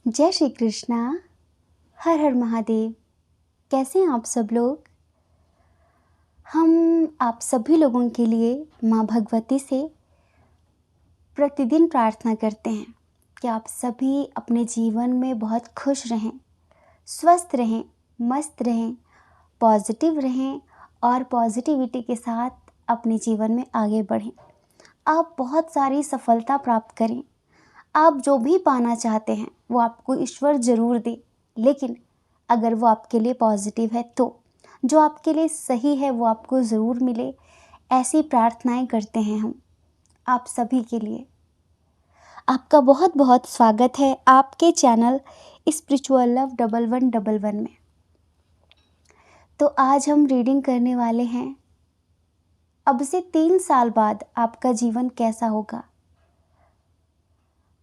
जय श्री कृष्णा। हर हर महादेव। कैसे हैं आप सब लोग? हम आप सभी लोगों के लिए माँ भगवती से प्रतिदिन प्रार्थना करते हैं कि आप सभी अपने जीवन में बहुत खुश रहें, स्वस्थ रहें, मस्त रहें, पॉजिटिव रहें और पॉजिटिविटी के साथ अपने जीवन में आगे बढ़ें। आप बहुत सारी सफलता प्राप्त करें। आप जो भी पाना चाहते हैं वो आपको ईश्वर ज़रूर दे, लेकिन अगर वो आपके लिए पॉजिटिव है तो जो आपके लिए सही है वो आपको ज़रूर मिले। ऐसी प्रार्थनाएं करते हैं हम आप सभी के लिए। आपका बहुत बहुत स्वागत है आपके चैनल स्पिरिचुअल लव 1111 में। तो आज हम रीडिंग करने वाले हैं अब से 3 साल बाद आपका जीवन कैसा होगा।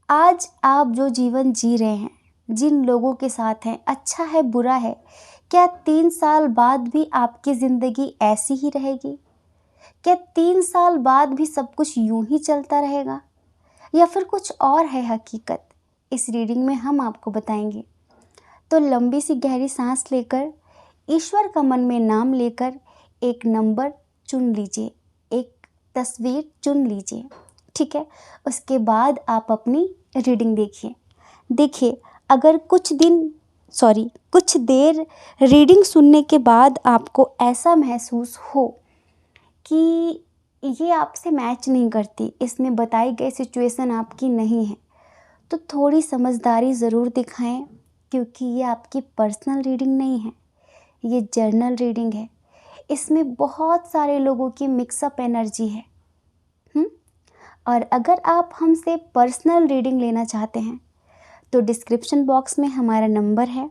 आज आप जो जीवन जी रहे हैं, जिन लोगों के साथ हैं, अच्छा है बुरा है, क्या 3 साल बाद भी आपकी ज़िंदगी ऐसी ही रहेगी? क्या 3 साल बाद भी सब कुछ यूं ही चलता रहेगा या फिर कुछ और है हकीकत? इस रीडिंग में हम आपको बताएंगे। तो लंबी सी गहरी सांस लेकर, ईश्वर का मन में नाम लेकर एक नंबर चुन लीजिए, एक तस्वीर चुन लीजिए, ठीक है? उसके बाद आप अपनी रीडिंग देखिए अगर कुछ देर रीडिंग सुनने के बाद आपको ऐसा महसूस हो कि ये आपसे मैच नहीं करती, इसमें बताई गई सिचुएशन आपकी नहीं है, तो थोड़ी समझदारी ज़रूर दिखाएं, क्योंकि ये आपकी पर्सनल रीडिंग नहीं है, ये जर्नल रीडिंग है। इसमें बहुत सारे लोगों की मिक्सअप एनर्जी है। और अगर आप हमसे पर्सनल रीडिंग लेना चाहते हैं तो डिस्क्रिप्शन बॉक्स में हमारा नंबर है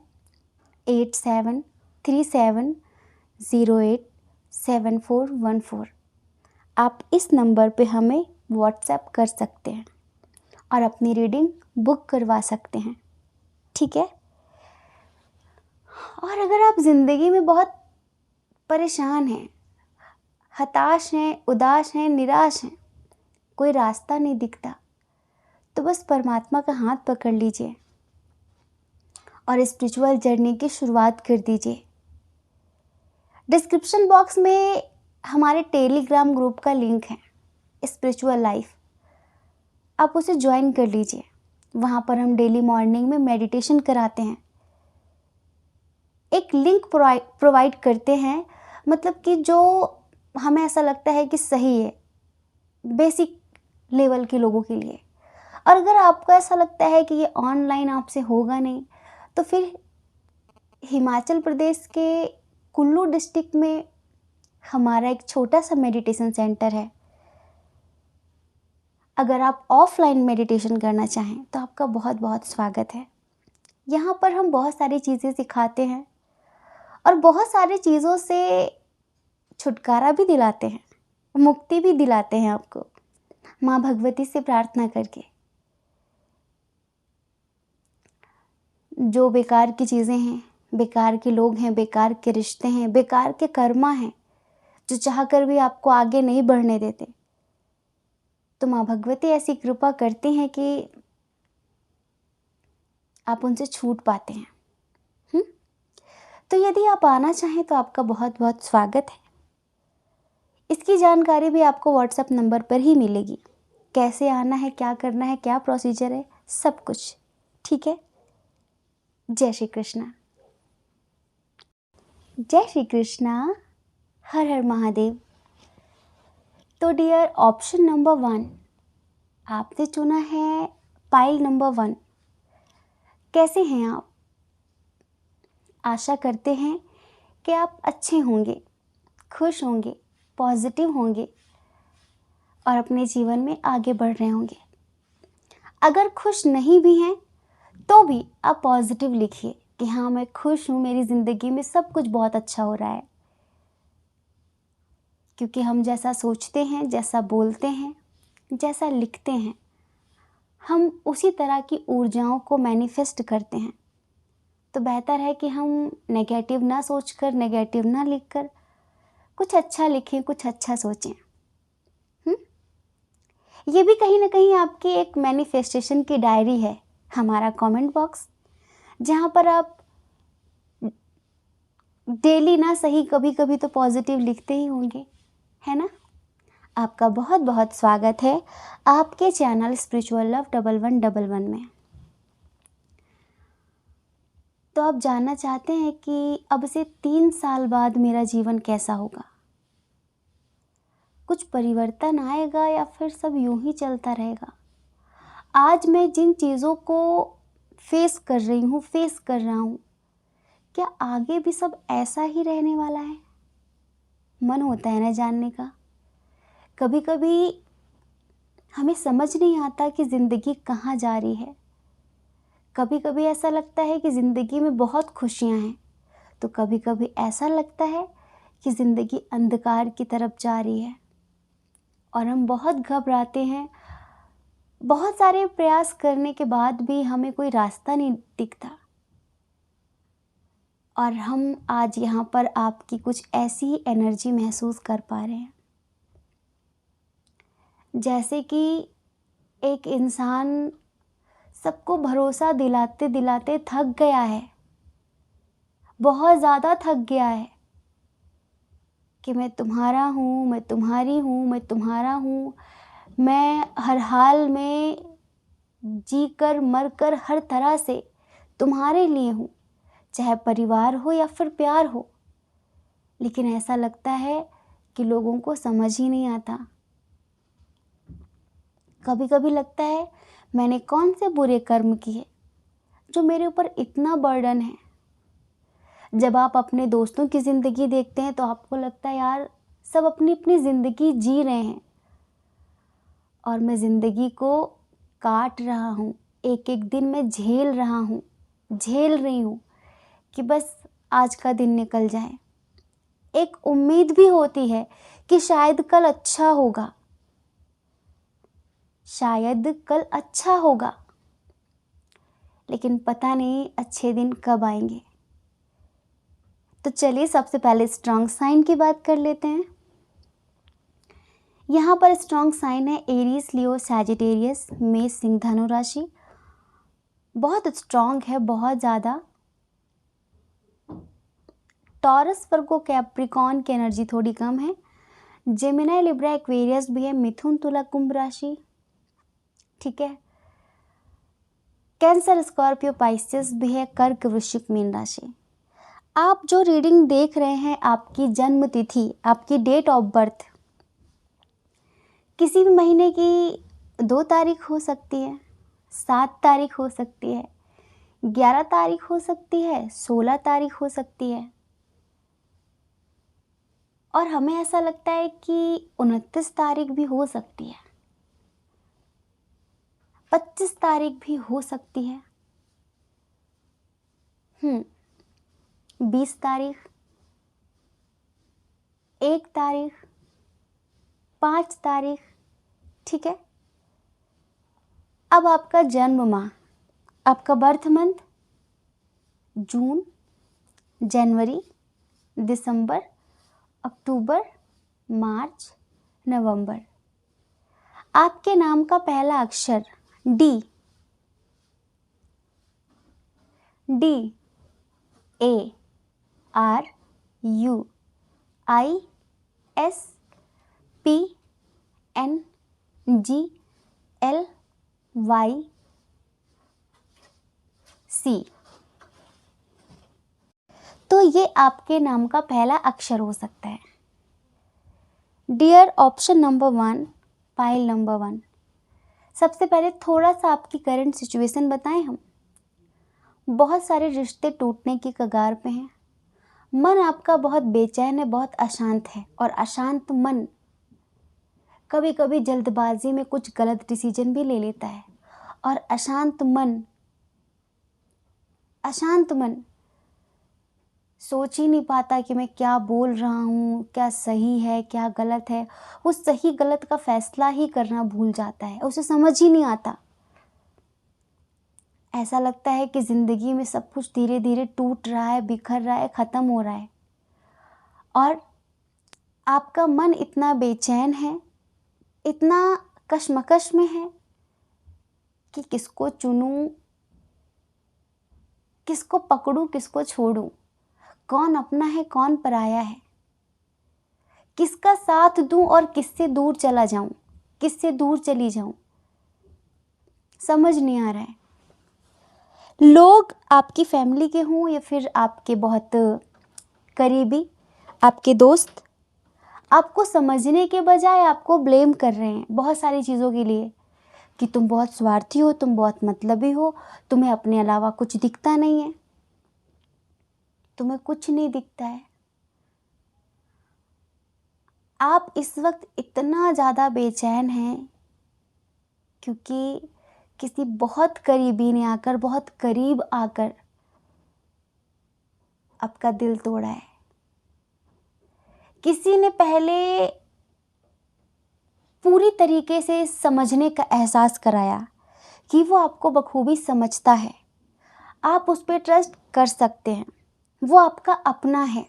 8737087414। आप इस नंबर पे हमें व्हाट्सएप कर सकते हैं और अपनी रीडिंग बुक करवा सकते हैं, ठीक है? और अगर आप ज़िंदगी में बहुत परेशान हैं, हताश हैं, उदास हैं, निराश हैं, कोई रास्ता नहीं दिखता, तो बस परमात्मा का हाथ पकड़ लीजिए और स्पिरिचुअल जर्नी की शुरुआत कर दीजिए। डिस्क्रिप्शन बॉक्स में हमारे टेलीग्राम ग्रुप का लिंक है, स्पिरिचुअल लाइफ, आप उसे ज्वाइन कर लीजिए। वहाँ पर हम डेली मॉर्निंग में मेडिटेशन कराते हैं, एक लिंक प्रोवाइड करते हैं, मतलब कि जो हमें ऐसा लगता है कि सही है बेसिक लेवल के लोगों के लिए। और अगर आपको ऐसा लगता है कि ये ऑनलाइन आपसे होगा नहीं, तो फिर हिमाचल प्रदेश के कुल्लू डिस्ट्रिक्ट में हमारा एक छोटा सा मेडिटेशन सेंटर है। अगर आप ऑफलाइन मेडिटेशन करना चाहें तो आपका बहुत बहुत स्वागत है। यहाँ पर हम बहुत सारी चीज़ें सिखाते हैं और बहुत सारी चीज़ों से छुटकारा भी दिलाते हैं, मुक्ति भी दिलाते हैं आपको, माँ भगवती से प्रार्थना करके। जो बेकार की चीज़ें हैं, बेकार के लोग हैं, बेकार के रिश्ते हैं, बेकार के कर्मा हैं, जो चाहकर भी आपको आगे नहीं बढ़ने देते, तो माँ भगवती ऐसी कृपा करती हैं कि आप उनसे छूट पाते हैं। तो यदि आप आना चाहें तो आपका बहुत बहुत स्वागत है। इसकी जानकारी भी आपको व्हाट्सएप नंबर पर ही मिलेगी, कैसे आना है, क्या करना है, क्या प्रोसीजर है, सब कुछ, ठीक है? जय श्री कृष्णा। जय श्री कृष्णा। हर हर महादेव। तो डियर, ऑप्शन नंबर 1 आपने चुना है, पाइल नंबर 1। कैसे हैं आप? आशा करते हैं कि आप अच्छे होंगे, खुश होंगे, पॉजिटिव होंगे और अपने जीवन में आगे बढ़ रहे होंगे। अगर खुश नहीं भी हैं तो भी आप पॉजिटिव लिखिए कि हाँ, मैं खुश हूँ, मेरी ज़िंदगी में सब कुछ बहुत अच्छा हो रहा है। क्योंकि हम जैसा सोचते हैं, जैसा बोलते हैं, जैसा लिखते हैं, हम उसी तरह की ऊर्जाओं को मैनिफेस्ट करते हैं। तो बेहतर है कि हम नेगेटिव ना सोचकर, नेगेटिव ना लिखकर कुछ अच्छा लिखें, कुछ अच्छा सोचें। ये भी कहीं ना कहीं आपकी एक मैनिफेस्टेशन की डायरी है, हमारा कमेंट बॉक्स। जहाँ पर आप डेली ना सही कभी कभी तो पॉजिटिव लिखते ही होंगे, है ना। आपका बहुत बहुत स्वागत है आपके चैनल स्पिरिचुअल लव 1111 में। तो आप जानना चाहते हैं कि अब से 3 साल बाद मेरा जीवन कैसा होगा, कुछ परिवर्तन आएगा या फिर सब यूं ही चलता रहेगा। आज मैं जिन चीज़ों को फेस कर रहा हूँ, क्या आगे भी सब ऐसा ही रहने वाला है। मन होता है ना जानने का। कभी कभी हमें समझ नहीं आता कि ज़िंदगी कहाँ जा रही है। कभी कभी ऐसा लगता है कि ज़िंदगी में बहुत खुशियाँ हैं, तो कभी कभी ऐसा लगता है कि ज़िंदगी अंधकार की तरफ जा रही है और हम बहुत घबराते हैं। बहुत सारे प्रयास करने के बाद भी हमें कोई रास्ता नहीं दिखता। और हम आज यहाँ पर आपकी कुछ ऐसी ही एनर्जी महसूस कर पा रहे हैं, जैसे कि एक इंसान सबको भरोसा दिलाते दिलाते थक गया है, बहुत ज़्यादा थक गया है कि मैं तुम्हारा हूँ, मैं तुम्हारी हूँ, मैं तुम्हारा हूँ, मैं हर हाल में जी कर मर कर हर तरह से तुम्हारे लिए हूँ, चाहे परिवार हो या फिर प्यार हो। लेकिन ऐसा लगता है कि लोगों को समझ ही नहीं आता। कभी कभी लगता है मैंने कौन से बुरे कर्म किए जो मेरे ऊपर इतना बर्डन है। जब आप अपने दोस्तों की ज़िंदगी देखते हैं तो आपको लगता है यार सब अपनी अपनी ज़िंदगी जी रहे हैं और मैं ज़िंदगी को काट रहा हूँ, एक एक दिन मैं झेल रही हूँ कि बस आज का दिन निकल जाए। एक उम्मीद भी होती है कि शायद कल अच्छा होगा, शायद कल अच्छा होगा, लेकिन पता नहीं अच्छे दिन कब आएंगे। तो चलिए सबसे पहले स्ट्रॉन्ग साइन की बात कर लेते हैं। यहाँ पर स्ट्रॉन्ग साइन है एरीज, लियो, सैजिटेरियस, मेष, सिंह, धनु राशि। बहुत स्ट्रॉन्ग है, बहुत ज़्यादा। टॉरस, वर्गो, कैप्रिकॉर्न की एनर्जी थोड़ी कम है। जेमिनी, लिब्रा, एक्वेरियस भी है। मिथुन, तुला, कुंभ राशि, ठीक है। कैंसर, स्कॉर्पियो, पाइसेस भी है। कर्क, वृश्चिक, मीन राशि। आप जो रीडिंग देख रहे हैं, आपकी जन्म तिथि, आपकी डेट ऑफ बर्थ किसी भी महीने की 2 तारीख हो सकती है, 7 तारीख हो सकती है, 11 तारीख हो सकती है, 16 तारीख हो सकती है। और हमें ऐसा लगता है कि 29 तारीख भी हो सकती है, 25 तारीख भी हो सकती है, 20 तारीख, 1 तारीख, 5 तारीख, ठीक है। अब आपका जन्म माह, आपका बर्थ मंथ जून, जनवरी, दिसंबर, अक्टूबर, मार्च, नवंबर। आपके नाम का पहला अक्षर D, A R U I S P N G L Y C। तो ये आपके नाम का पहला अक्षर हो सकता है। Dear option number 1, pile number 1। सबसे पहले थोड़ा सा आपकी करंट सिचुएशन बताएं हम। बहुत सारे रिश्ते टूटने की कगार पे हैं। मन आपका बहुत बेचैन है, बहुत अशांत है। और अशांत मन कभी कभी जल्दबाजी में कुछ गलत डिसीजन भी ले लेता है। और अशांत मन सोच ही नहीं पाता कि मैं क्या बोल रहा हूँ, क्या सही है क्या गलत है। वो सही गलत का फैसला ही करना भूल जाता है, उसे समझ ही नहीं आता। ऐसा लगता है कि ज़िंदगी में सब कुछ धीरे धीरे टूट रहा है, बिखर रहा है, ख़त्म हो रहा है। और आपका मन इतना बेचैन है, इतना कश्मकश में है कि किसको चुनूं, किसको पकड़ूं, किसको छोड़ूं, कौन अपना है कौन पराया है, किसका साथ दूं और किससे दूर चला जाऊं, किससे दूर चली जाऊं, समझ नहीं आ रहा है। लोग आपकी फैमिली के हों या फिर आपके बहुत करीबी, आपके दोस्त, आपको समझने के बजाय आपको ब्लेम कर रहे हैं बहुत सारी चीज़ों के लिए कि तुम बहुत स्वार्थी हो, तुम बहुत मतलबी हो, तुम्हें अपने अलावा कुछ दिखता नहीं है, तुम्हें कुछ नहीं दिखता है। आप इस वक्त इतना ज़्यादा बेचैन हैं क्योंकि किसी बहुत करीबी ने आकर, बहुत करीब आकर आपका दिल तोड़ा है। किसी ने पहले पूरी तरीके से समझने का एहसास कराया कि वो आपको बखूबी समझता है, आप उस पर ट्रस्ट कर सकते हैं, वो आपका अपना है,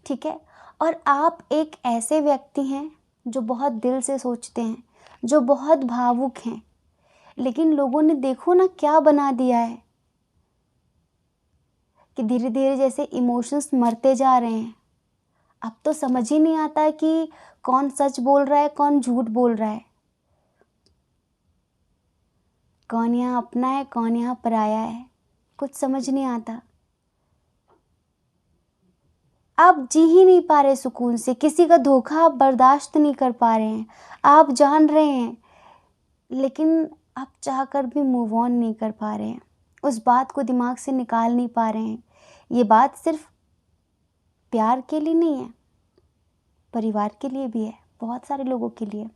ठीक है। और आप एक ऐसे व्यक्ति हैं जो बहुत दिल से सोचते हैं, जो बहुत भावुक हैं, लेकिन लोगों ने देखो ना क्या बना दिया है कि धीरे धीरे जैसे इमोशंस मरते जा रहे हैं। अब तो समझ ही नहीं आता कि कौन सच बोल रहा है, कौन झूठ बोल रहा है, कौन यहाँ अपना है, कौन यहाँ पराया है, कुछ समझ नहीं आता। आप जी ही नहीं पा रहे सुकून से, किसी का धोखा आप बर्दाश्त नहीं कर पा रहे हैं। आप जान रहे हैं लेकिन आप चाहकर भी मूव ऑन नहीं कर पा रहे हैं, उस बात को दिमाग से निकाल नहीं पा रहे हैं। ये बात सिर्फ प्यार के लिए नहीं है, परिवार के लिए भी है, बहुत सारे लोगों के लिए।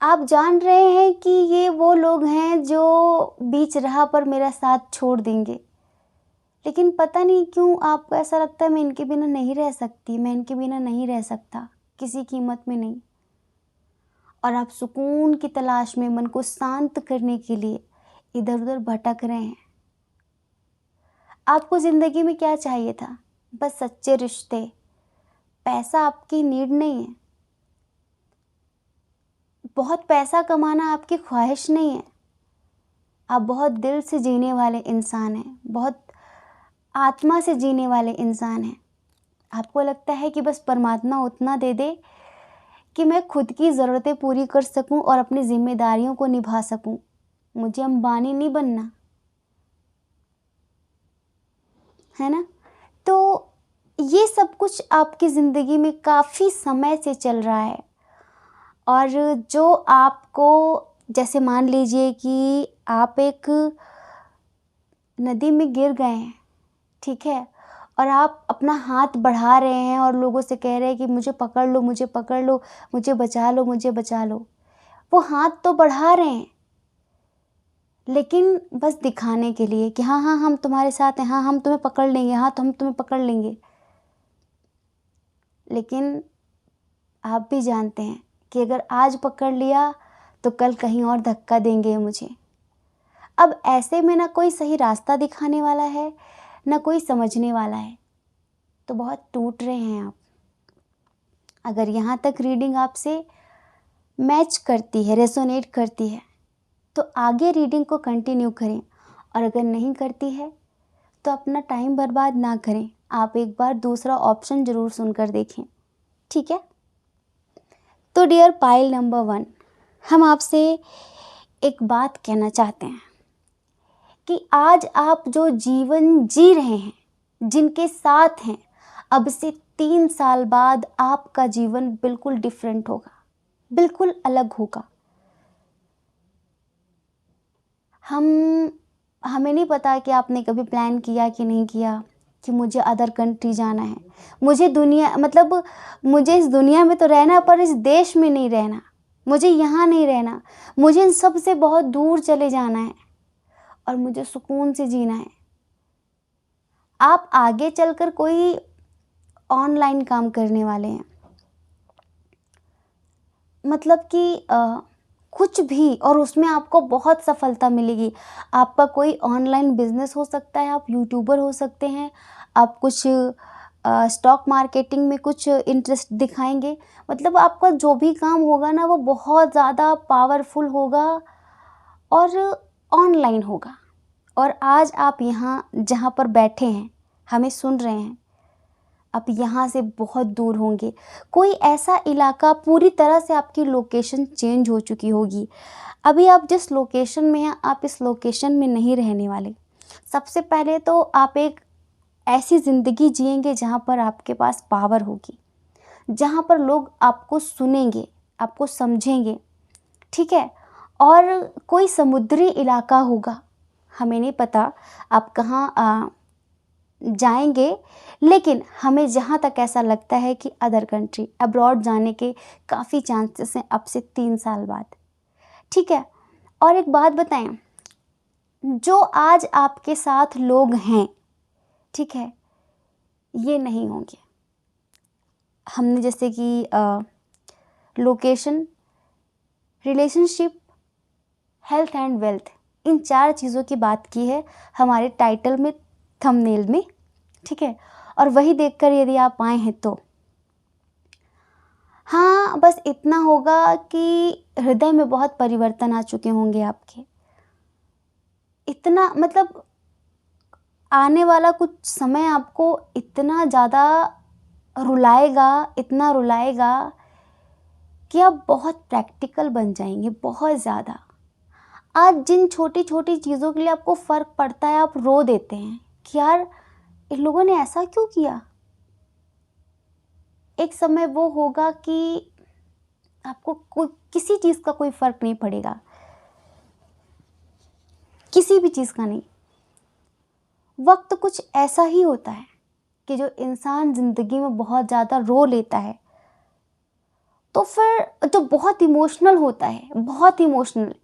आप जान रहे हैं कि ये वो लोग हैं जो बीच राह पर मेरा साथ छोड़ देंगे, लेकिन पता नहीं क्यों आपको ऐसा लगता है मैं इनके बिना नहीं रह सकती, मैं इनके बिना नहीं रह सकता, किसी कीमत में नहीं। और आप सुकून की तलाश में मन को शांत करने के लिए इधर उधर भटक रहे हैं। आपको ज़िंदगी में क्या चाहिए था? बस सच्चे रिश्ते। पैसा आपकी नीड नहीं है, बहुत पैसा कमाना आपकी ख्वाहिश नहीं है। आप बहुत दिल से जीने वाले इंसान हैं, बहुत आत्मा से जीने वाले इंसान हैं। आपको लगता है कि बस परमात्मा उतना दे दे कि मैं खुद की ज़रूरतें पूरी कर सकूं और अपनी जिम्मेदारियों को निभा सकूं, मुझे अंबानी नहीं बनना, है ना। तो ये सब कुछ आपकी ज़िंदगी में काफ़ी समय से चल रहा है। और जो आपको, जैसे मान लीजिए कि आप एक नदी में गिर गए हैं, ठीक है, और आप अपना हाथ बढ़ा रहे हैं और लोगों से कह रहे हैं कि मुझे पकड़ लो, मुझे पकड़ लो, मुझे बचा लो, मुझे बचा लो। वो हाथ तो बढ़ा रहे हैं लेकिन बस दिखाने के लिए कि हाँ हाँ हम तुम्हारे साथ हैं, हाँ हम तुम्हें पकड़ लेंगे, हाँ तो हम तुम्हें पकड़ लेंगे। लेकिन आप भी जानते हैं कि अगर आज पकड़ लिया तो कल कहीं और धक्का देंगे मुझे। अब ऐसे में ना कोई सही रास्ता दिखाने वाला है, ना कोई समझने वाला है, तो बहुत टूट रहे हैं आप। अगर यहाँ तक रीडिंग आपसे मैच करती है, रेजोनेट करती है, तो आगे रीडिंग को कंटिन्यू करें, और अगर नहीं करती है तो अपना टाइम बर्बाद ना करें। आप एक बार दूसरा ऑप्शन ज़रूर सुनकर देखें, ठीक है। तो डियर पाइल नंबर 1, हम आपसे एक बात कहना चाहते हैं कि आज आप जो जीवन जी रहे हैं, जिनके साथ हैं, अब से 3 साल बाद आपका जीवन बिल्कुल डिफरेंट होगा, बिल्कुल अलग होगा। हमें नहीं पता कि आपने कभी प्लान किया कि नहीं किया कि मुझे अदर कंट्री जाना है, मुझे मुझे इस दुनिया में तो रहना, पर इस देश में नहीं रहना, मुझे यहाँ नहीं रहना, मुझे इन सब से बहुत दूर चले जाना है और मुझे सुकून से जीना है। आप आगे चलकर कोई ऑनलाइन काम करने वाले हैं, मतलब कि कुछ भी, और उसमें आपको बहुत सफलता मिलेगी। आपका कोई ऑनलाइन बिजनेस हो सकता है, आप यूट्यूबर हो सकते हैं, आप कुछ स्टॉक मार्केटिंग में कुछ इंटरेस्ट दिखाएंगे, मतलब आपका जो भी काम होगा ना वो बहुत ज़्यादा पावरफुल होगा और ऑनलाइन होगा। और आज आप यहाँ जहाँ पर बैठे हैं, हमें सुन रहे हैं, आप यहाँ से बहुत दूर होंगे। कोई ऐसा इलाका, पूरी तरह से आपकी लोकेशन चेंज हो चुकी होगी। अभी आप जिस लोकेशन में हैं, आप इस लोकेशन में नहीं रहने वाले। सबसे पहले तो आप एक ऐसी ज़िंदगी जिएंगे जहाँ पर आपके पास पावर होगी, जहाँ पर लोग आपको सुनेंगे, आपको समझेंगे, ठीक है। और कोई समुद्री इलाका होगा, हमें नहीं पता आप कहाँ जाएंगे, लेकिन हमें जहाँ तक ऐसा लगता है कि अदर कंट्री, अब्रॉड जाने के काफ़ी चांसेस हैं अब से 3 साल बाद, ठीक है। और एक बात बताएं, जो आज आपके साथ लोग हैं, ठीक है, ये नहीं होंगे। हमने जैसे कि location, relationship, health and wealth, इन 4 चीज़ों की बात की है हमारे टाइटल में, थंबनेल में, ठीक है। और वही देखकर यदि आप आए हैं तो हाँ, बस इतना होगा कि हृदय में बहुत परिवर्तन आ चुके होंगे आपके। इतना मतलब आने वाला कुछ समय आपको इतना ज़्यादा रुलाएगा, इतना रुलाएगा कि आप बहुत प्रैक्टिकल बन जाएंगे, बहुत ज़्यादा। आज जिन छोटी छोटी चीज़ों के लिए आपको फ़र्क पड़ता है, आप रो देते हैं कि यार इन लोगों ने ऐसा क्यों किया। एक समय वो होगा कि आपको कोई किसी चीज़ का कोई फ़र्क नहीं पड़ेगा, किसी भी चीज़ का नहीं। वक्त कुछ ऐसा ही होता है कि जो इंसान ज़िंदगी में बहुत ज़्यादा रो लेता है, तो फिर जो बहुत इमोशनल होता है, बहुत इमोशनल,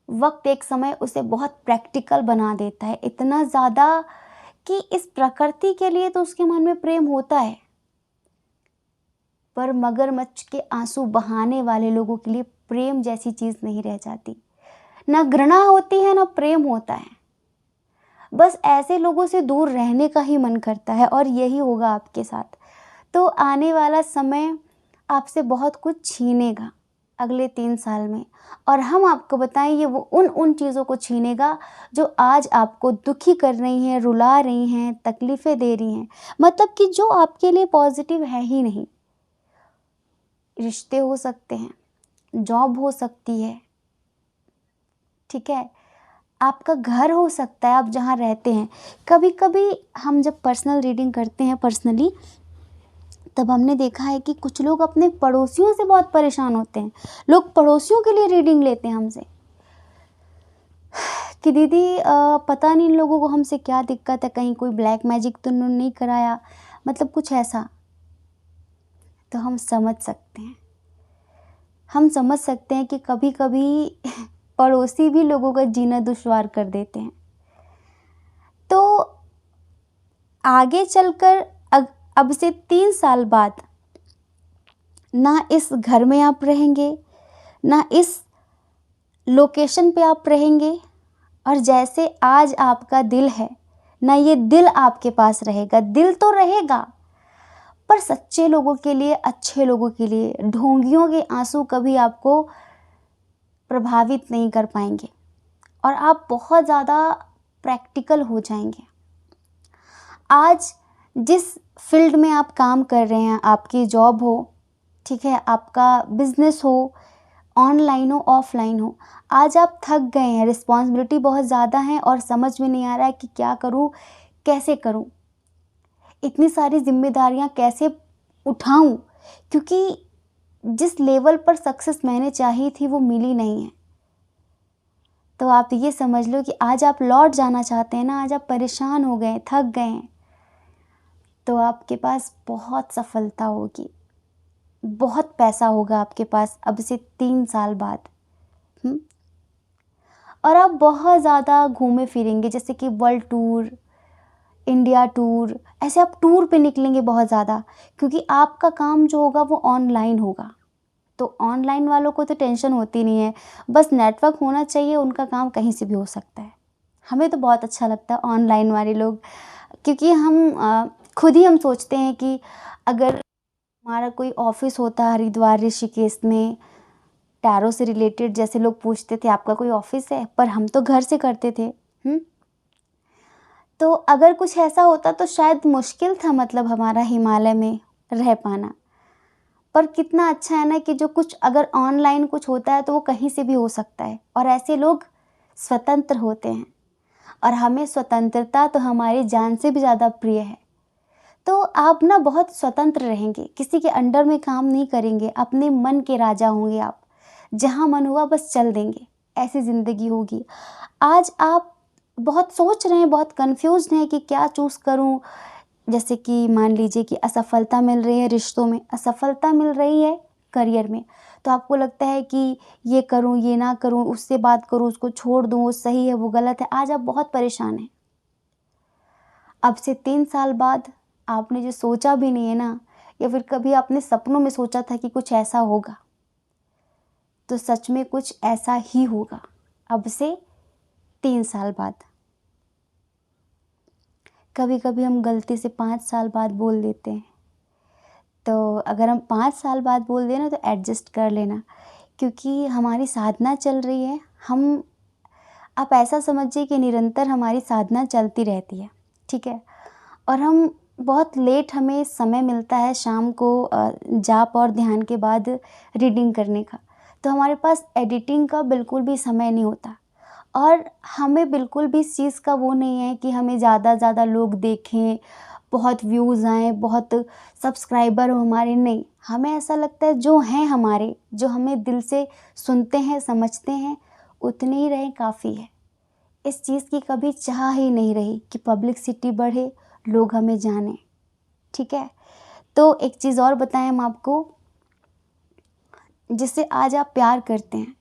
वक्त एक समय उसे बहुत प्रैक्टिकल बना देता है, इतना ज़्यादा कि इस प्रकृति के लिए तो उसके मन में प्रेम होता है, पर मगरमच्छ के आंसू बहाने वाले लोगों के लिए प्रेम जैसी चीज़ नहीं रह जाती। ना घृणा होती है, ना प्रेम होता है। बस ऐसे लोगों से दूर रहने का ही मन करता है, और यही होगा आपके साथ। तो आने वाला समय आपसे बहुत कुछ छीनेगा अगले 3 साल में, और हम आपको बताएं, ये वो उन चीज़ों को छीनेगा जो आज आपको दुखी कर रही हैं, रुला रही हैं, तकलीफ़ें दे रही हैं, मतलब कि जो आपके लिए पॉजिटिव है ही नहीं। रिश्ते हो सकते हैं, जॉब हो सकती है, ठीक है, आपका घर हो सकता है, आप जहाँ रहते हैं। कभी कभी हम जब पर्सनल रीडिंग करते हैं पर्सनली, तब हमने देखा है कि कुछ लोग अपने पड़ोसियों से बहुत परेशान होते हैं। लोग पड़ोसियों के लिए रीडिंग लेते हैं हमसे कि दीदी पता नहीं इन लोगों को हमसे क्या दिक्कत है, कहीं कोई ब्लैक मैजिक तो उन्होंने नहीं कराया, मतलब कुछ ऐसा। तो हम समझ सकते हैं, हम समझ सकते हैं कि कभी कभी पड़ोसी भी लोगों का जीना दुश्वार कर देते हैं। तो आगे चलकर अब से 3 साल बाद ना इस घर में आप रहेंगे, ना इस लोकेशन पे आप रहेंगे, और जैसे आज आपका दिल है ना, ये दिल आपके पास रहेगा। दिल तो रहेगा, पर सच्चे लोगों के लिए, अच्छे लोगों के लिए ढोंगियों के आंसू कभी आपको प्रभावित नहीं कर पाएंगे, और आप बहुत ज़्यादा प्रैक्टिकल हो जाएंगे। आज जिस फील्ड में आप काम कर रहे हैं, आपकी जॉब हो, ठीक है, आपका बिजनेस हो, ऑनलाइन हो, ऑफलाइन हो, आज आप थक गए हैं, रिस्पॉन्सिबिलिटी बहुत ज़्यादा है, और समझ में नहीं आ रहा है कि क्या करूं, कैसे करूं, इतनी सारी जिम्मेदारियां कैसे उठाऊं, क्योंकि जिस लेवल पर सक्सेस मैंने चाही थी वो मिली नहीं है। तो आप ये समझ लो कि आज आप लौट जाना चाहते हैं ना, आज आप परेशान हो गए, थक गए हैं, तो आपके पास बहुत सफलता होगी, बहुत पैसा होगा आपके पास अब से 3 साल बाद। और आप बहुत ज़्यादा घूमे फिरेंगे, जैसे कि वर्ल्ड टूर, इंडिया टूर, ऐसे आप टूर पे निकलेंगे बहुत ज़्यादा, क्योंकि आपका काम जो होगा वो ऑनलाइन होगा। तो ऑनलाइन वालों को तो टेंशन होती नहीं है, बस नेटवर्क होना चाहिए, उनका काम कहीं से भी हो सकता है। हमें तो बहुत अच्छा लगता है ऑनलाइन वाले लोग, क्योंकि हम खुद ही हम सोचते हैं कि अगर हमारा कोई ऑफिस होता है हरिद्वार ऋषिकेश में, टैरो से रिलेटेड जैसे लोग पूछते थे आपका कोई ऑफिस है, पर हम तो घर से करते थे। तो अगर कुछ ऐसा होता तो शायद मुश्किल था मतलब हमारा हिमालय में रह पाना। पर कितना अच्छा है ना कि जो कुछ अगर ऑनलाइन कुछ होता है तो वो कहीं से भी हो सकता है, और ऐसे लोग स्वतंत्र होते हैं। और हमें स्वतंत्रता तो हमारी जान से भी ज़्यादा प्रिय है। तो आप ना बहुत स्वतंत्र रहेंगे, किसी के अंडर में काम नहीं करेंगे, अपने मन के राजा होंगे आप। जहाँ मन हुआ बस चल देंगे, ऐसी ज़िंदगी होगी। आज आप बहुत सोच रहे हैं, बहुत कन्फ्यूज़्ड हैं कि क्या चूज़ करूँ। जैसे कि मान लीजिए कि असफलता मिल रही है रिश्तों में, असफलता मिल रही है करियर में, तो आपको लगता है कि ये करूँ, ये ना करूँ, उससे बात करूँ, उसको छोड़ दूँ, वो सही है, वो गलत है। आज आप बहुत परेशान हैं। अब से 3 साल बाद आपने जो सोचा भी नहीं है ना, या फिर कभी आपने सपनों में सोचा था कि कुछ ऐसा होगा, तो सच में कुछ ऐसा ही होगा अब से 3 साल बाद। कभी-कभी हम गलती से 5 साल बाद बोल देते हैं, तो अगर हम 5 साल बाद बोल दें ना तो एडजस्ट कर लेना, क्योंकि हमारी साधना चल रही है। हम आप ऐसा समझिए कि निरंतर हमारी साधना चलती रहती है, ठीक है? और हम बहुत लेट हमें समय मिलता है शाम को जाप और ध्यान के बाद रीडिंग करने का। तो हमारे पास एडिटिंग का बिल्कुल भी समय नहीं होता, और हमें बिल्कुल भी इस चीज़ का वो नहीं है कि हमें ज़्यादा से ज़्यादा लोग देखें, बहुत व्यूज़ आएँ, बहुत सब्सक्राइबर हो हमारे, नहीं। हमें ऐसा लगता है जो हैं हमारे, जो हमें दिल से सुनते हैं, समझते हैं, उतने ही रहें काफ़ी है। इस चीज़ की कभी चाह ही नहीं रही कि पब्लिसिटी बढ़े, लोग हमें जानें, ठीक है? तो एक चीज़ और बताएँ हम आपको, जिससे आज आप प्यार करते हैं,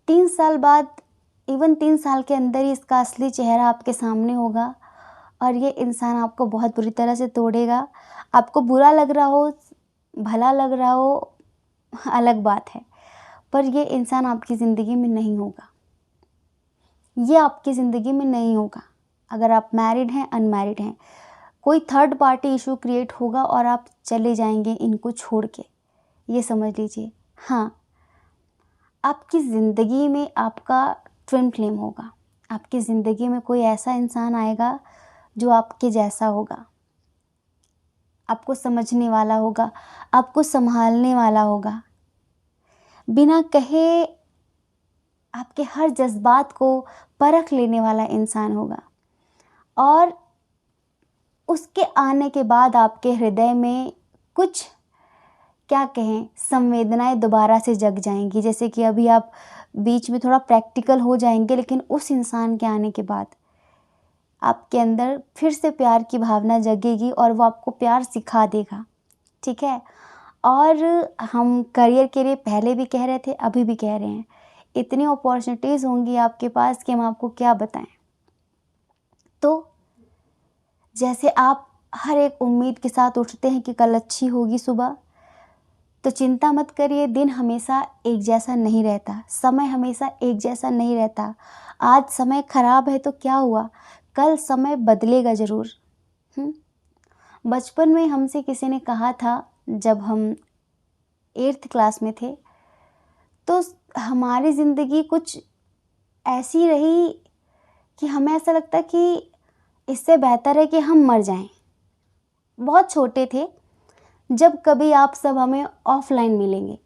3 साल बाद, इवन 3 साल के अंदर ही इसका असली चेहरा आपके सामने होगा, और ये इंसान आपको बहुत बुरी तरह से तोड़ेगा। आपको बुरा लग रहा हो, भला लग रहा हो, अलग बात है, पर ये इंसान आपकी ज़िंदगी में नहीं होगा। ये आपकी ज़िंदगी में नहीं होगा। अगर आप मैरिड हैं, अनमैरिड हैं, कोई थर्ड पार्टी इशू क्रिएट होगा और आप चले जाएँगे इनको छोड़ के, ये समझ लीजिए। हाँ, आपकी ज़िंदगी में आपका ट्विन फ्लेम होगा। आपकी ज़िंदगी में कोई ऐसा इंसान आएगा जो आपके जैसा होगा, आपको समझने वाला होगा, आपको सँभालने वाला होगा। बिना कहे आपके हर जज़्बात को परख लेने वाला इंसान होगा, और उसके आने के बाद आपके हृदय में कुछ, क्या कहें, संवेदनाएँ दोबारा से जग जाएँगी। जैसे कि अभी आप बीच में थोड़ा प्रैक्टिकल हो जाएँगे, लेकिन उस इंसान के आने के बाद आपके अंदर फिर से प्यार की भावना जगेगी और वो आपको प्यार सिखा देगा, ठीक है? और हम करियर के लिए पहले भी कह रहे थे, अभी भी कह रहे हैं, इतनी अपॉर्च्युनिटीज़ होंगी आपके पास कि हम आपको क्या बताएँ। तो जैसे आप हर एक उम्मीद के साथ उठते हैं कि कल अच्छी होगी सुबह, तो चिंता मत करिए, दिन हमेशा एक जैसा नहीं रहता, समय हमेशा एक जैसा नहीं रहता। आज समय खराब है तो क्या हुआ, कल समय बदलेगा ज़रूर। हुँ? बचपन में हमसे किसी ने कहा था, जब हम 8th क्लास में थे, तो हमारी ज़िंदगी कुछ ऐसी रही कि हमें ऐसा लगता कि इससे बेहतर है कि हम मर जाएँ। बहुत छोटे थे, जब कभी आप सब हमें ऑफ़लाइन मिलेंगे,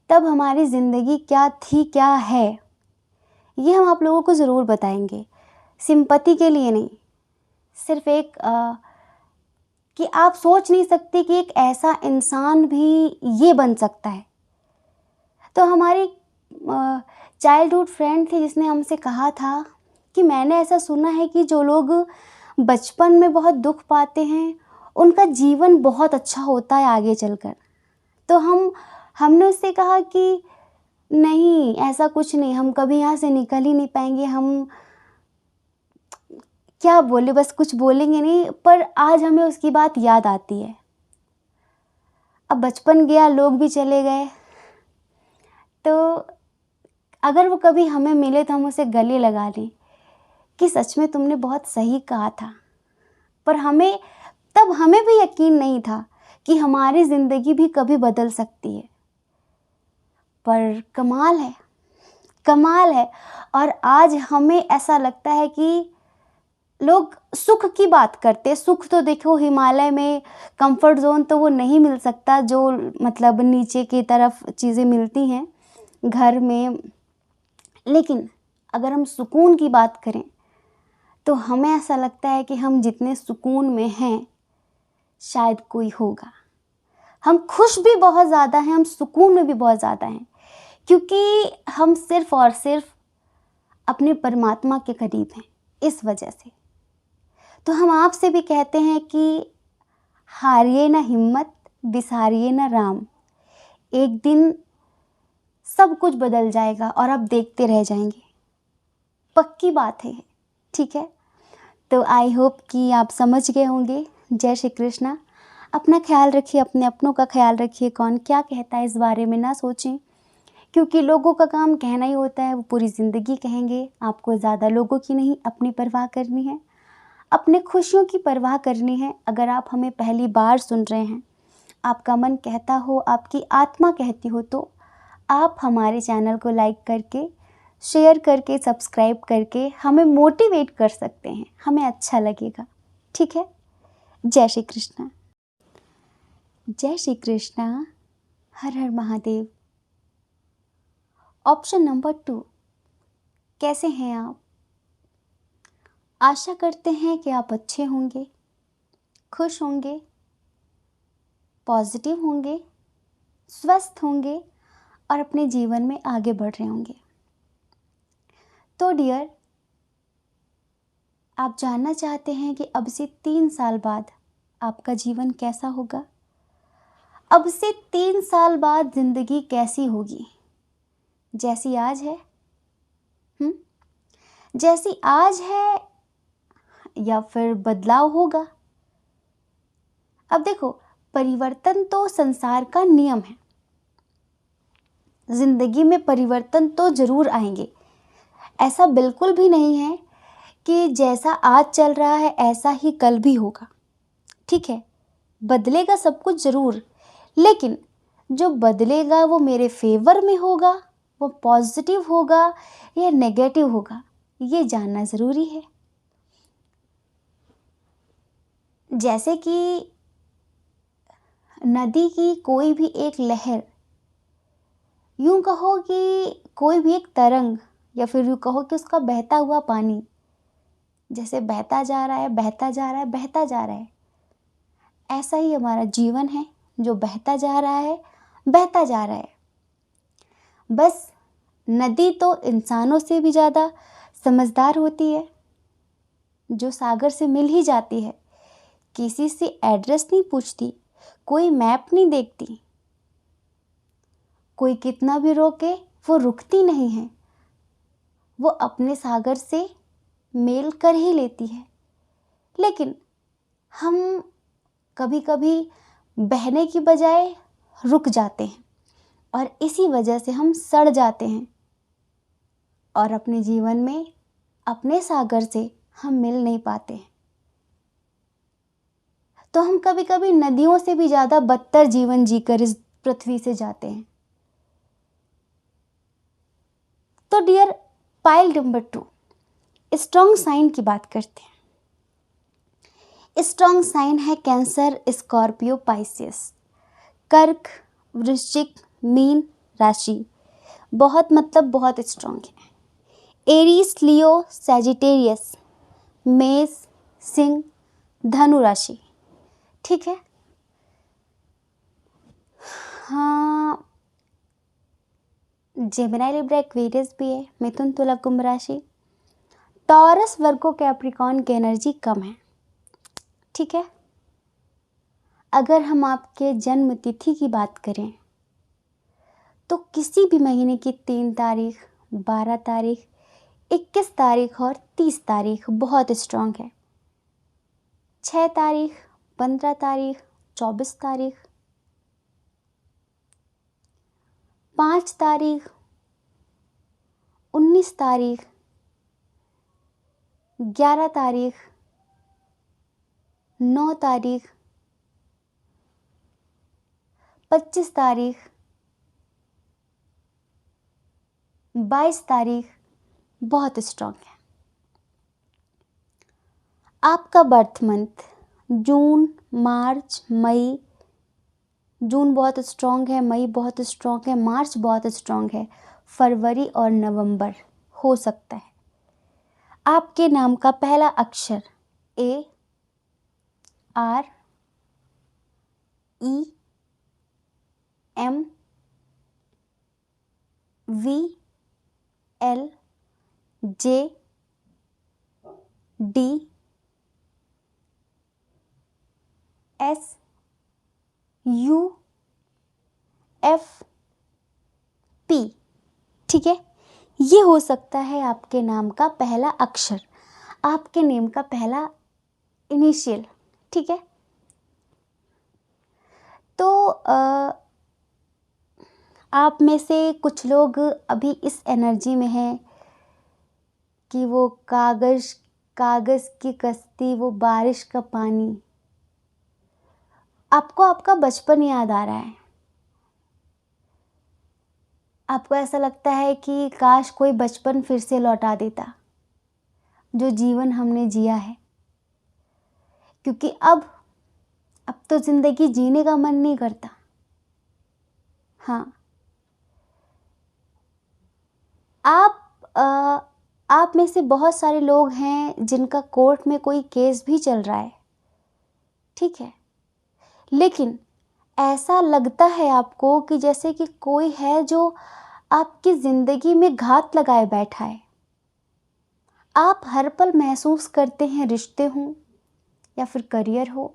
तब हमारी ज़िंदगी क्या थी, क्या है, ये हम आप लोगों को ज़रूर बताएँगे। सिंपैथी के लिए नहीं, सिर्फ़ एक कि आप सोच नहीं सकते कि एक ऐसा इंसान भी ये बन सकता है। तो हमारी चाइल्डहुड फ्रेंड थी जिसने हमसे कहा था कि मैंने ऐसा सुना है कि जो लोग बचपन में बहुत दुःख पाते हैं, उनका जीवन बहुत अच्छा होता है आगे चलकर। तो हमने उससे कहा कि नहीं, ऐसा कुछ नहीं, हम कभी यहाँ से निकल ही नहीं पाएँगे, हम क्या बोले, बस कुछ बोलेंगे नहीं, पर आज हमें उसकी बात याद आती है। अब बचपन गया, लोग भी चले गए, तो अगर वो कभी हमें मिले तो हम उसे गले लगा लें कि सच में तुमने बहुत सही कहा था। पर तब हमें भी यकीन नहीं था कि हमारी ज़िंदगी भी कभी बदल सकती है। पर कमाल है, कमाल है। और आज हमें ऐसा लगता है कि लोग सुख की बात करते हैं। सुख तो देखो हिमालय में कंफर्ट जोन तो वो नहीं मिल सकता जो मतलब नीचे की तरफ चीज़ें मिलती हैं घर में। लेकिन अगर हम सुकून की बात करें तो हमें ऐसा लगता है कि हम जितने सुकून में हैं शायद कोई होगा। हम खुश भी बहुत ज़्यादा हैं, हम सुकून में भी बहुत ज़्यादा हैं, क्योंकि हम सिर्फ और सिर्फ अपने परमात्मा के करीब हैं। इस वजह से तो हम आपसे भी कहते हैं कि हारिए ना हिम्मत, बिसारिए ना राम। एक दिन सब कुछ बदल जाएगा और आप देखते रह जाएंगे, पक्की बात है। ठीक है, तो आई होप कि आप समझ गए होंगे। जय श्री कृष्णा। अपना ख्याल रखिए, अपने अपनों का ख्याल रखिए। कौन क्या कहता है इस बारे में ना सोचें, क्योंकि लोगों का काम कहना ही होता है, वो पूरी ज़िंदगी कहेंगे। आपको ज़्यादा लोगों की नहीं अपनी परवाह करनी है, अपने खुशियों की परवाह करनी है। अगर आप हमें पहली बार सुन रहे हैं, आपका मन कहता हो, आपकी आत्मा कहती हो, तो आप हमारे चैनल को लाइक करके, शेयर करके, सब्सक्राइब करके हमें मोटिवेट कर सकते हैं, हमें अच्छा लगेगा। ठीक है, जय श्री कृष्णा। जय श्री कृष्णा। हर हर महादेव। ऑप्शन नंबर 2, कैसे हैं आप? आशा करते हैं कि आप अच्छे होंगे, खुश होंगे, पॉजिटिव होंगे, स्वस्थ होंगे और अपने जीवन में आगे बढ़ रहे होंगे। तो डियर, आप जानना चाहते हैं कि अब से 3 साल बाद आपका जीवन कैसा होगा? अब से 3 साल बाद ज़िंदगी कैसी होगी? जैसी आज है? जैसी आज है या फिर बदलाव होगा? अब देखो, परिवर्तन तो संसार का नियम है। ज़िंदगी में परिवर्तन तो ज़रूर आएंगे। ऐसा बिल्कुल भी नहीं है कि जैसा आज चल रहा है ऐसा ही कल भी होगा। ठीक है, बदलेगा सब कुछ ज़रूर, लेकिन जो बदलेगा वो मेरे फेवर में होगा, वो पॉजिटिव होगा या नेगेटिव होगा, ये जानना ज़रूरी है। जैसे कि नदी की कोई भी एक लहर, यूं कहो कि कोई भी एक तरंग, या फिर यूं कहो कि उसका बहता हुआ पानी जैसे बहता जा रहा है, बहता जा रहा है, बहता जा रहा है, ऐसा ही हमारा जीवन है जो बहता जा रहा है, बहता जा रहा है। बस नदी तो इंसानों से भी ज़्यादा समझदार होती है, जो सागर से मिल ही जाती है, किसी से एड्रेस नहीं पूछती, कोई मैप नहीं देखती, कोई कितना भी रोके वो रुकती नहीं है, वो अपने सागर से मेल कर ही लेती है। लेकिन हम कभी कभी बहने की बजाय रुक जाते हैं और इसी वजह से हम सड़ जाते हैं और अपने जीवन में अपने सागर से हम मिल नहीं पाते हैं। तो हम कभी कभी नदियों से भी ज़्यादा बदतर जीवन जीकर इस पृथ्वी से जाते हैं। तो dear, pile number 2, strong sign की बात करते हैं। स्ट्रॉन्ग साइन है कैंसर, स्कॉर्पियो, पाइसेस। कर्क, वृश्चिक, मीन राशि बहुत मतलब बहुत स्ट्रॉन्ग है। एरीज, लियो, सैजिटेरियस, मेष, सिंह, धनु राशि। ठीक है, हाँ, जेमिनी, लिब्रा, एक्वेरियस भी है। मिथुन, तुला, कुंभ राशि। टॉरस, वर्गो, कैप्रिकॉर्न की एनर्जी कम है। ठीक है, अगर हम आपके जन्म तिथि की बात करें तो किसी भी महीने की 3 तारीख, 12 तारीख, 21 तारीख और 30 तारीख बहुत स्ट्रांग है। 6 तारीख, 15 तारीख, 24 तारीख, 5 तारीख, 19 तारीख, 11 तारीख, 9 तारीख, 25 तारीख, 22 तारीख बहुत स्ट्रांग है। आपका बर्थ मंथ जून, मार्च, मई। जून बहुत स्ट्रांग है, मई बहुत स्ट्रांग है, मार्च बहुत स्ट्रांग है, फरवरी और नवंबर हो सकता है। आपके नाम का पहला अक्षर A, R, E, M, V, L, J, D, S, U, F, P. ठीक है, ये हो सकता है आपके नाम का पहला अक्षर, आपके नेम का पहला इनिशियल। ठीक है, तो आप में से कुछ लोग अभी इस एनर्जी में हैं कि वो कागज़ की कश्ती, वो बारिश का पानी। आपको आपका बचपन याद आ रहा है। आपको ऐसा लगता है कि काश कोई बचपन फिर से लौटा देता, जो जीवन हमने जिया है। क्योंकि अब तो ज़िंदगी जीने का मन नहीं करता। हाँ, आप में से बहुत सारे लोग हैं जिनका कोर्ट में कोई केस भी चल रहा है। ठीक है, लेकिन ऐसा लगता है आपको कि जैसे कि कोई है जो आपकी ज़िंदगी में घात लगाए बैठा है। आप हर पल महसूस करते हैं, रिश्ते हों या फिर करियर हो,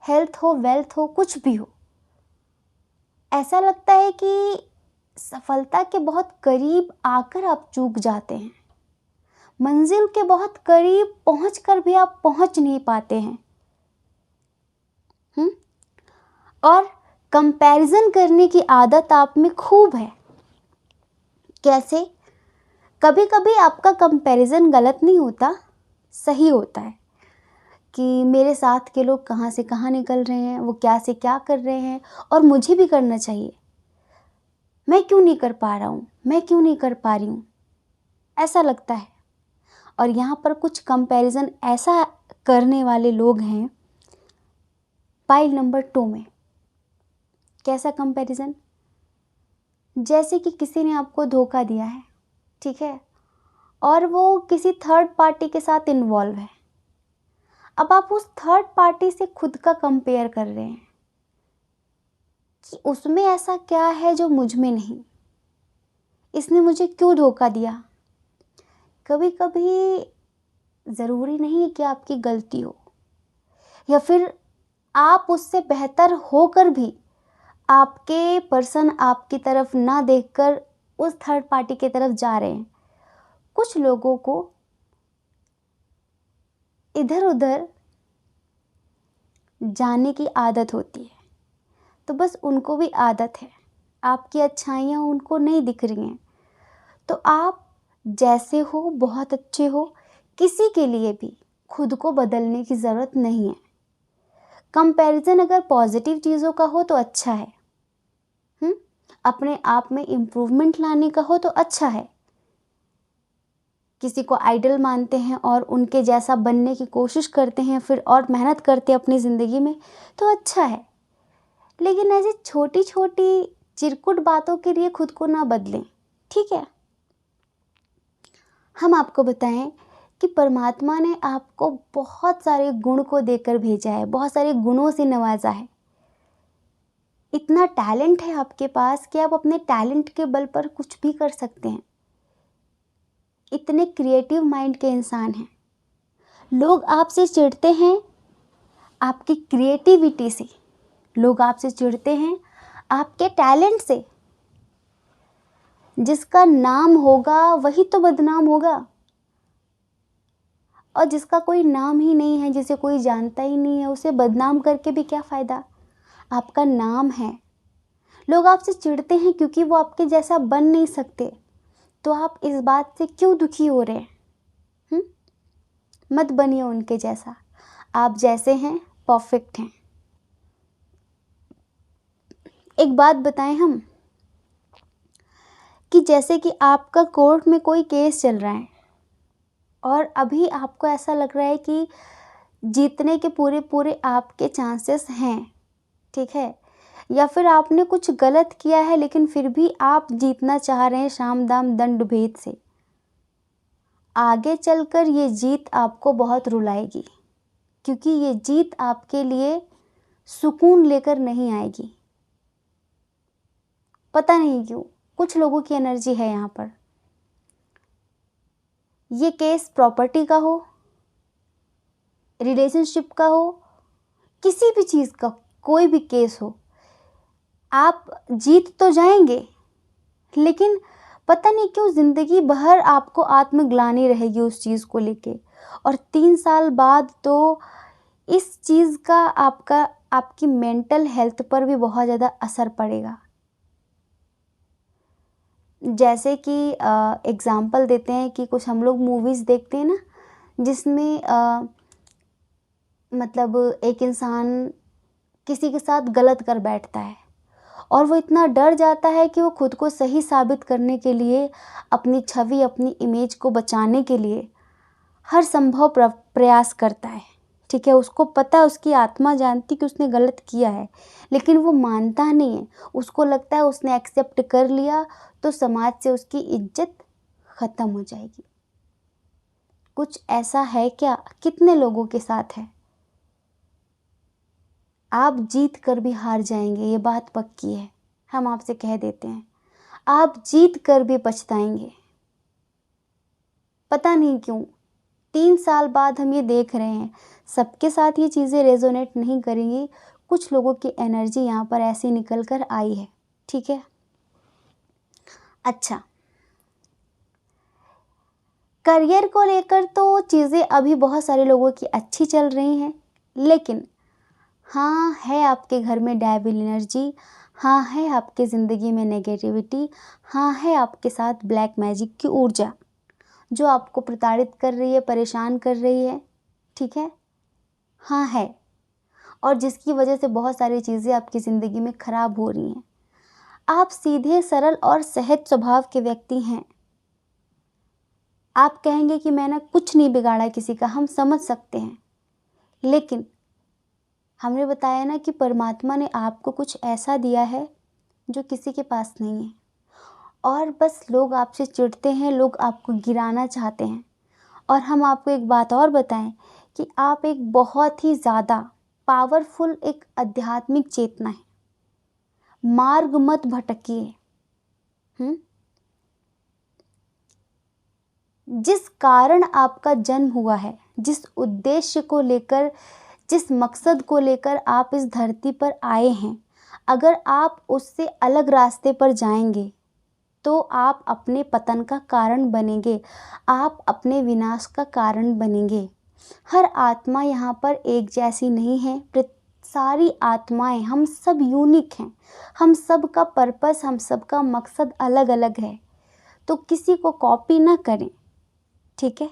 हेल्थ हो, वेल्थ हो, कुछ भी हो, ऐसा लगता है कि सफलता के बहुत करीब आकर आप चूक जाते हैं। मंजिल के बहुत करीब पहुंचकर भी आप पहुंच नहीं पाते हैं। और कंपैरिजन करने की आदत आप में खूब है। कैसे? कभी कभी आपका कंपैरिजन गलत नहीं होता, सही होता है कि मेरे साथ के लोग कहाँ से कहाँ निकल रहे हैं, वो क्या से क्या कर रहे हैं और मुझे भी करना चाहिए। मैं क्यों नहीं कर पा रहा हूँ, मैं क्यों नहीं कर पा रही हूँ, ऐसा लगता है। और यहाँ पर कुछ कंपैरिजन ऐसा करने वाले लोग हैं पाइल नंबर 2 में। कैसा कंपैरिजन? जैसे कि किसी ने आपको धोखा दिया है, ठीक है, और वो किसी थर्ड पार्टी के साथ इन्वॉल्व है। अब आप उस थर्ड पार्टी से खुद का कंपेयर कर रहे हैं कि उसमें ऐसा क्या है जो मुझ में नहीं, इसने मुझे क्यों धोखा दिया। कभी कभी ज़रूरी नहीं कि आपकी गलती हो, या फिर आप उससे बेहतर होकर भी आपके पर्सन आपकी तरफ ना देखकर उस थर्ड पार्टी की तरफ जा रहे हैं। कुछ लोगों को इधर उधर जाने की आदत होती है, तो बस उनको भी आदत है, आपकी अच्छाइयाँ उनको नहीं दिख रही हैं। तो आप जैसे हो, बहुत अच्छे हो, किसी के लिए भी खुद को बदलने की ज़रूरत नहीं है। कंपैरिजन अगर पॉजिटिव चीज़ों का हो तो अच्छा है, अपने आप में इम्प्रूवमेंट लाने का हो तो अच्छा है। किसी को आइडल मानते हैं और उनके जैसा बनने की कोशिश करते हैं, फिर और मेहनत करते हैं अपनी ज़िंदगी में, तो अच्छा है। लेकिन ऐसी छोटी छोटी चिरकुट बातों के लिए खुद को ना बदलें। ठीक है, हम आपको बताएं कि परमात्मा ने आपको बहुत सारे गुण को देकर भेजा है, बहुत सारे गुणों से नवाजा है। इतना टैलेंट है आपके पास कि आप अपने टैलेंट के बल पर कुछ भी कर सकते हैं। इतने क्रिएटिव माइंड के इंसान हैं। लोग आपसे चिढ़ते हैं आपकी क्रिएटिविटी से, लोग आपसे चिढ़ते हैं आपके टैलेंट से। जिसका नाम होगा वही तो बदनाम होगा, और जिसका कोई नाम ही नहीं है, जिसे कोई जानता ही नहीं है, उसे बदनाम करके भी क्या फ़ायदा। आपका नाम है। लोग आपसे चिढ़ते हैं क्योंकि वो आपके जैसा बन नहीं सकते। तो आप इस बात से क्यों दुखी हो रहे हैं? मत बनिए उनके जैसा। आप जैसे हैं परफेक्ट हैं। एक बात बताएं हम कि जैसे कि आपका कोर्ट में कोई केस चल रहा है और अभी आपको ऐसा लग रहा है कि जीतने के पूरे पूरे आपके चांसेस हैं, ठीक है? या फिर आपने कुछ गलत किया है लेकिन फिर भी आप जीतना चाह रहे हैं साम दाम दंड भेद से। आगे चलकर ये जीत आपको बहुत रुलाएगी, क्योंकि ये जीत आपके लिए सुकून लेकर नहीं आएगी। पता नहीं क्यों, कुछ लोगों की एनर्जी है यहाँ पर। ये केस प्रॉपर्टी का हो, रिलेशनशिप का हो, किसी भी चीज़ का कोई भी केस हो, आप जीत तो जाएंगे, लेकिन पता नहीं क्यों ज़िंदगी भर आपको आत्मग्लानि रहेगी उस चीज़ को लेके। और 3 साल बाद तो इस चीज़ का आपकी मेंटल हेल्थ पर भी बहुत ज़्यादा असर पड़ेगा। जैसे कि एग्ज़ाम्पल देते हैं कि कुछ हम लोग मूवीज़ देखते हैं ना, जिसमें मतलब एक इंसान किसी के साथ गलत कर बैठता है और वो इतना डर जाता है कि वो खुद को सही साबित करने के लिए, अपनी छवि, अपनी इमेज को बचाने के लिए हर संभव प्रयास करता है, ठीक है? उसको पता है, उसकी आत्मा जानती कि उसने गलत किया है, लेकिन वो मानता नहीं है। उसको लगता है उसने एक्सेप्ट कर लिया तो समाज से उसकी इज्जत ख़त्म हो जाएगी। कुछ ऐसा है क्या? कितने लोगों के साथ है? आप जीत कर भी हार जाएंगे, ये बात पक्की है। हम आपसे कह देते हैं, आप जीत कर भी पछताएंगे। पता नहीं क्यों 3 साल बाद हम ये देख रहे हैं, सबके साथ ये चीज़ें रेजोनेट नहीं करेंगी। कुछ लोगों की एनर्जी यहाँ पर ऐसी निकल कर आई है, ठीक है? अच्छा, करियर को लेकर तो चीज़ें अभी बहुत सारे लोगों की अच्छी चल रही हैं, लेकिन हाँ, है आपके घर में डेविल एनर्जी, हाँ, है आपके ज़िंदगी में नेगेटिविटी, हाँ, है आपके साथ ब्लैक मैजिक की ऊर्जा, जो आपको प्रताड़ित कर रही है, परेशान कर रही है, ठीक है? हाँ, है। और जिसकी वजह से बहुत सारी चीज़ें आपकी ज़िंदगी में ख़राब हो रही हैं। आप सीधे, सरल और सहज स्वभाव के व्यक्ति हैं। आप कहेंगे कि मैंने कुछ नहीं बिगाड़ा किसी का, हम समझ सकते हैं। लेकिन हमने बताया ना कि परमात्मा ने आपको कुछ ऐसा दिया है जो किसी के पास नहीं है, और बस लोग आपसे चिढ़ते हैं, लोग आपको गिराना चाहते हैं। और हम आपको एक बात और बताएं कि आप एक बहुत ही ज़्यादा पावरफुल एक आध्यात्मिक चेतना है। मार्ग मत भटकिए। जिस कारण आपका जन्म हुआ है, जिस उद्देश्य को लेकर, जिस मकसद को लेकर आप इस धरती पर आए हैं, अगर आप उससे अलग रास्ते पर जाएंगे तो आप अपने पतन का कारण बनेंगे, आप अपने विनाश का कारण बनेंगे। हर आत्मा यहाँ पर एक जैसी नहीं है। सारी आत्माएं, हम सब यूनिक हैं। हम सब का पर्पस, हम सब का मकसद अलग अलग है। तो किसी को कॉपी ना करें, ठीक है?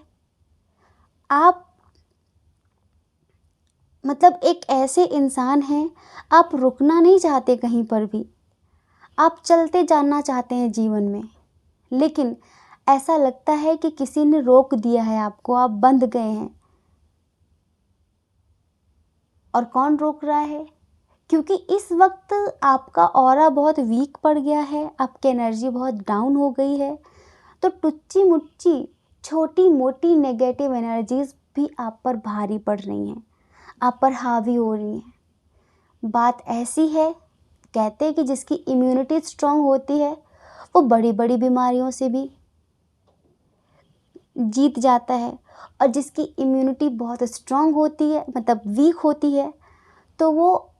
आप मतलब एक ऐसे इंसान हैं, आप रुकना नहीं चाहते कहीं पर भी, आप चलते जाना चाहते हैं जीवन में, लेकिन ऐसा लगता है कि किसी ने रोक दिया है आपको, आप बंध गए हैं। और कौन रोक रहा है? क्योंकि इस वक्त आपका ऑरा बहुत वीक पड़ गया है, आपकी एनर्जी बहुत डाउन हो गई है। तो टुच्ची मुच्ची छोटी मोटी नेगेटिव एनर्जीज भी आप पर भारी पड़ रही हैं, आप पर हावी हो रही हैं। बात ऐसी है, कहते हैं कि जिसकी इम्यूनिटी स्ट्रांग होती है वो बड़ी बड़ी बीमारियों से भी जीत जाता है, और जिसकी इम्यूनिटी बहुत स्ट्रांग होती है, मतलब वीक होती है, तो वो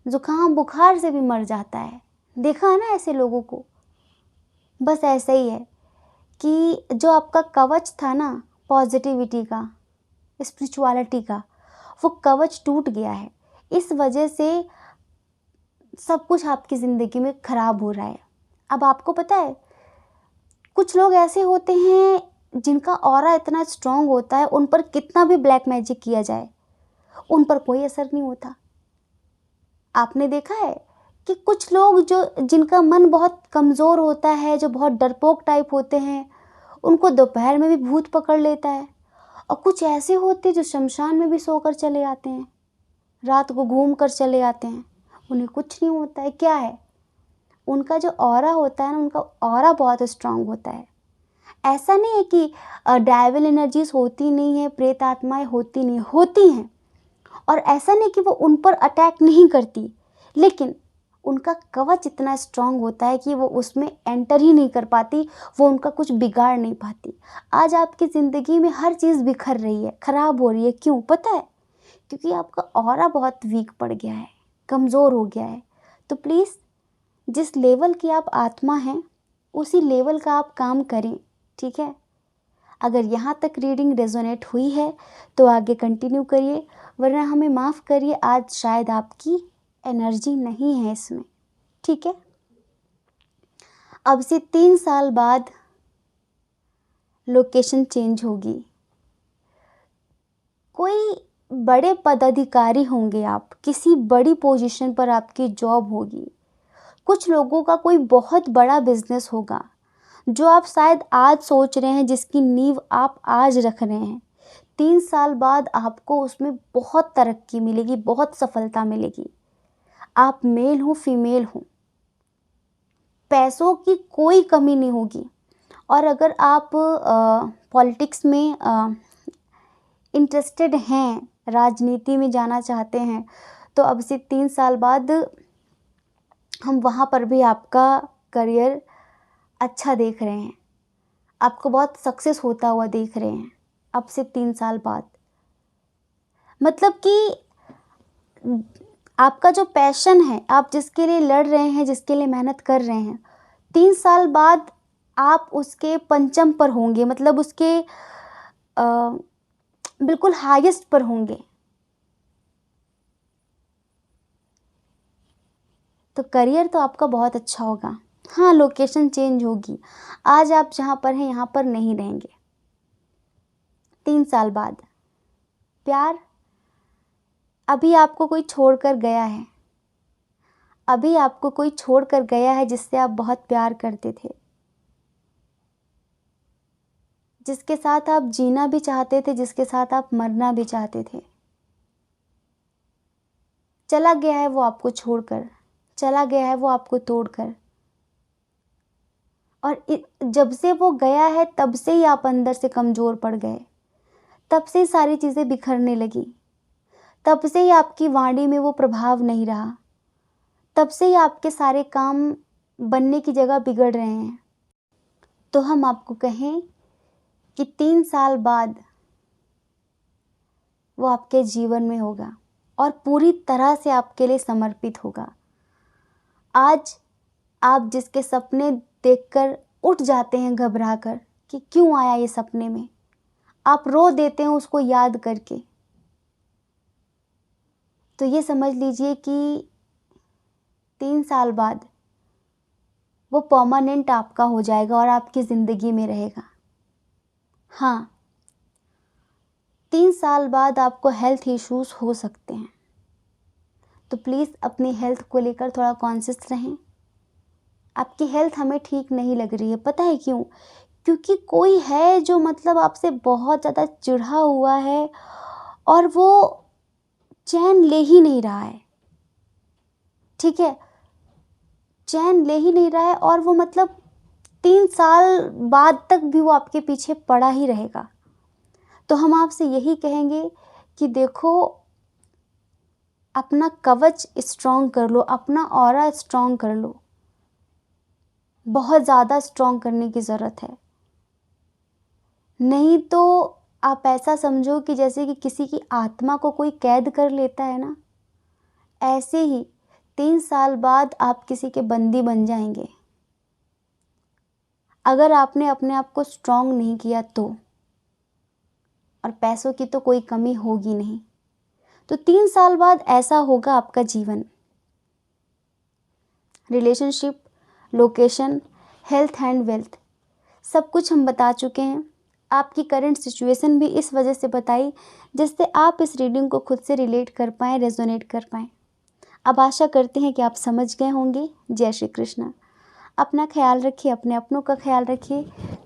जुकाम बुखार से भी मर जाता है। देखा है ना ऐसे लोगों को? बस ऐसा ही है कि जो आपका कवच था ना, पॉजिटिविटी का, स्पिरिचुअलिटी का, वो कवच टूट गया है। इस वजह से सब कुछ आपकी ज़िंदगी में ख़राब हो रहा है। अब आपको पता है, कुछ लोग ऐसे होते हैं जिनका ऑरा इतना स्ट्रांग होता है, उन पर कितना भी ब्लैक मैजिक किया जाए उन पर कोई असर नहीं होता। आपने देखा है कि कुछ लोग जो जिनका मन बहुत कमज़ोर होता है, जो बहुत डरपोक टाइप होते हैं, उनको दोपहर में भी भूत पकड़ लेता है। और कुछ ऐसे होते हैं जो शमशान में भी सोकर चले आते हैं, रात को घूम कर चले आते हैं, उन्हें कुछ नहीं होता है। क्या है, उनका जो ऑरा होता है ना, उनका ऑरा बहुत स्ट्रांग होता है। ऐसा नहीं है कि डेविल एनर्जीज होती नहीं है, प्रेत आत्माएं होती नहीं, होती हैं। और ऐसा नहीं कि वो उन पर अटैक नहीं करती, लेकिन उनका कवच इतना स्ट्रांग होता है कि वो उसमें एंटर ही नहीं कर पाती, वो उनका कुछ बिगाड़ नहीं पाती। आज आपकी ज़िंदगी में हर चीज़ बिखर रही है, ख़राब हो रही है, क्यों पता है? क्योंकि आपका ऑरा बहुत वीक पड़ गया है, कमज़ोर हो गया है। तो प्लीज़, जिस लेवल की आप आत्मा हैं, उसी लेवल का आप काम करें, ठीक है? अगर यहाँ तक रीडिंग रेजोनेट हुई है तो आगे कंटिन्यू करिए, वरना हमें माफ़ करिए, आज शायद आपकी एनर्जी नहीं है इसमें, ठीक है? अब से 3 साल बाद लोकेशन चेंज होगी। कोई बड़े पदाधिकारी होंगे आप, किसी बड़ी पोजीशन पर आपकी जॉब होगी। कुछ लोगों का कोई बहुत बड़ा बिजनेस होगा, जो आप शायद आज सोच रहे हैं, जिसकी नींव आप आज रख रहे हैं। 3 साल बाद आपको उसमें बहुत तरक्की मिलेगी, बहुत सफलता मिलेगी। आप मेल हो फीमेल हो, पैसों की कोई कमी नहीं होगी। और अगर आप पॉलिटिक्स में इंटरेस्टेड हैं, राजनीति में जाना चाहते हैं, तो अब से 3 साल बाद हम वहाँ पर भी आपका करियर अच्छा देख रहे हैं, आपको बहुत सक्सेस होता हुआ देख रहे हैं अब से 3 साल बाद। मतलब कि आपका जो पैशन है, आप जिसके लिए लड़ रहे हैं, जिसके लिए मेहनत कर रहे हैं, 3 साल बाद आप उसके पंचम पर होंगे, मतलब उसके बिल्कुल हाईएस्ट पर होंगे। तो करियर तो आपका बहुत अच्छा होगा। हाँ, लोकेशन चेंज होगी, आज आप जहाँ पर हैं यहाँ पर नहीं रहेंगे। 3 साल बाद प्यार, अभी आपको कोई छोड़कर गया है, अभी आपको कोई छोड़कर गया है जिससे आप बहुत प्यार करते थे, जिसके साथ आप जीना भी चाहते थे, जिसके साथ आप मरना भी चाहते थे। चला गया है वो आपको छोड़कर, चला गया है वो आपको तोड़कर। और जब से वो गया है तब से ही आप अंदर से कमज़ोर पड़ गए, तब से ही सारी चीज़ें बिखरने लगी, तब से ही आपकी वाणी में वो प्रभाव नहीं रहा, तब से ही आपके सारे काम बनने की जगह बिगड़ रहे हैं। तो हम आपको कहें कि 3 साल बाद वो आपके जीवन में होगा और पूरी तरह से आपके लिए समर्पित होगा। आज आप जिसके सपने देखकर उठ जाते हैं घबराकर कि क्यों आया ये सपने में, आप रो देते हैं उसको याद करके, तो ये समझ लीजिए कि 3 साल बाद वो परमानेंट आपका हो जाएगा और आपकी ज़िंदगी में रहेगा। हाँ, 3 साल बाद आपको हेल्थ इश्यूज़ हो सकते हैं, तो प्लीज़ अपनी हेल्थ को लेकर थोड़ा कॉन्शियस रहें। आपकी हेल्थ हमें ठीक नहीं लग रही है, पता है क्यों? क्योंकि कोई है जो मतलब आपसे बहुत ज़्यादा चिढ़ा हुआ है और वो चैन ले ही नहीं रहा है, ठीक है? चैन ले ही नहीं रहा है और वो मतलब 3 साल बाद तक भी वो आपके पीछे पड़ा ही रहेगा। तो हम आपसे यही कहेंगे कि देखो, अपना कवच स्ट्रॉन्ग कर लो, अपना ऑरा स्ट्रॉन्ग कर लो, बहुत ज़्यादा स्ट्रॉन्ग करने की ज़रूरत है। नहीं तो आप ऐसा समझो कि जैसे कि किसी की आत्मा को कोई कैद कर लेता है ना, ऐसे ही 3 साल बाद आप किसी के बंदी बन जाएंगे, अगर आपने अपने आप को स्ट्रॉन्ग नहीं किया तो। और पैसों की तो कोई कमी होगी नहीं। तो 3 साल बाद ऐसा होगा आपका जीवन। Relationship, location, health and wealth, सब कुछ हम बता चुके हैं। आपकी करंट सिचुएशन भी इस वजह से बताई जिससे आप इस रीडिंग को खुद से रिलेट कर पाएँ, रेजोनेट कर पाएँ। अब आशा करते हैं कि आप समझ गए होंगे। जय श्री कृष्ण। अपना ख्याल रखिए, अपने अपनों का ख्याल रखिए।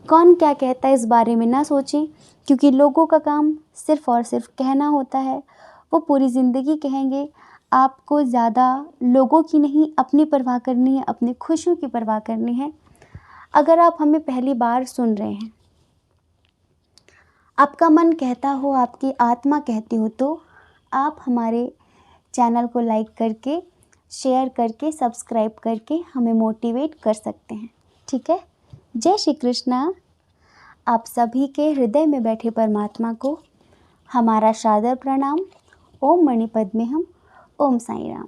कौन क्या कहता है इस बारे में ना सोचें, क्योंकि लोगों का काम सिर्फ़ और सिर्फ कहना होता है। वो पूरी ज़िंदगी कहेंगे। आपको ज़्यादा लोगों की नहीं, अपनी परवाह करनी है, अपनी खुशियों की परवाह करनी है। अगर आप हमें पहली बार सुन रहे हैं, आपका मन कहता हो, आपकी आत्मा कहती हो, तो आप हमारे चैनल को लाइक करके, शेयर करके, सब्सक्राइब करके हमें मोटिवेट कर सकते हैं। ठीक है। जय श्री कृष्णा। आप सभी के हृदय में बैठे परमात्मा को हमारा सादर प्रणाम। ओम मणि पद्मे हम। ओम साईं राम।